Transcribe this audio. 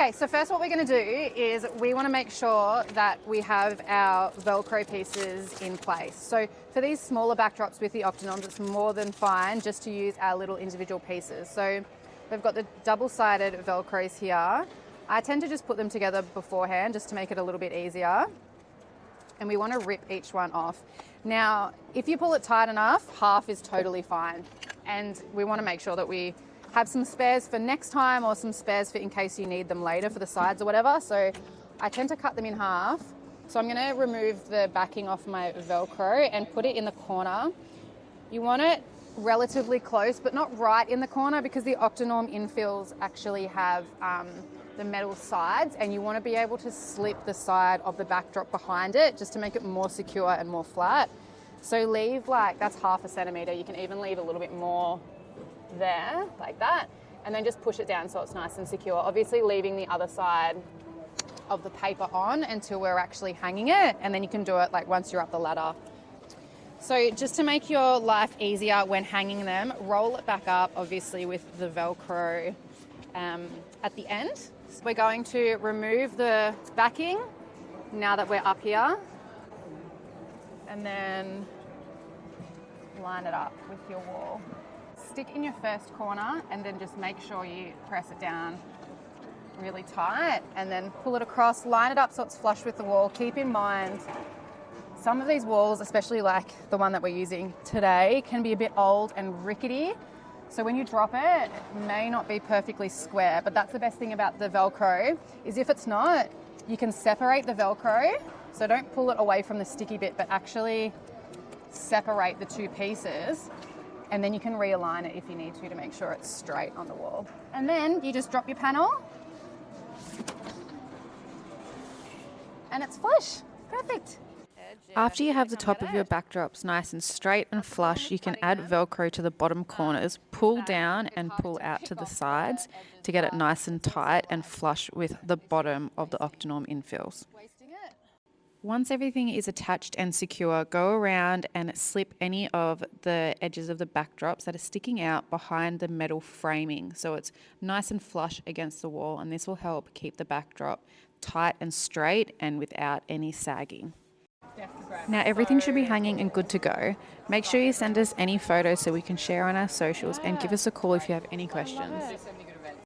Okay, so first what we're going to do is we want to make sure that we have our Velcro pieces in place. So for these smaller backdrops with the Octanorms, it's more than fine just to use our little individual pieces. So we've got the double-sided Velcros here. I tend to just put them together beforehand just to make it a little bit easier. And we want to rip each one off. Now, if you pull it tight enough, half is totally fine. And we want to make sure that we have some spares for next time or some spares for in case you need them later for the sides or whatever. So I tend to cut them in half. So I'm going to remove the backing off my Velcro and put it in the corner. You want it relatively close, but not right in the corner because the Octanorm infills actually have the metal sides, and you want to be able to slip the side of the backdrop behind it just to make it more secure and more flat. So leave that's 1/2 centimetre. You can even leave a little bit more there, like that, and then just push it down so it's nice and secure. Obviously leaving the other side of the paper on until we're actually hanging it, and then you can do it once you're up the ladder. So just to make your life easier when hanging them, roll it back up, obviously with the Velcro at the end. So we're going to remove the backing now that we're up here, and then line it up with your wall. Stick in your first corner and then just make sure you press it down really tight and then pull it across, line it up so it's flush with the wall. Keep in mind, some of these walls, especially like the one that we're using today, can be a bit old and rickety. So when you drop it, it may not be perfectly square, but that's the best thing about the Velcro is if it's not, you can separate the Velcro. So don't pull it away from the sticky bit, but actually separate the two pieces. And then you can realign it if you need to make sure it's straight on the wall. And then you just drop your panel and it's flush. Perfect. After you have the top of your backdrops nice and straight and flush, you can add Velcro to the bottom corners, pull down and pull out to the sides to get it nice and tight and flush with the bottom of the Octanorm infills. Once everything is attached and secure, go around and slip any of the edges of the backdrops that are sticking out behind the metal framing so it's nice and flush against the wall, and this will help keep the backdrop tight and straight and without any sagging. Now everything should be hanging and good to go. Make sure you send us any photos so we can share on our socials, and give us a call if you have any questions.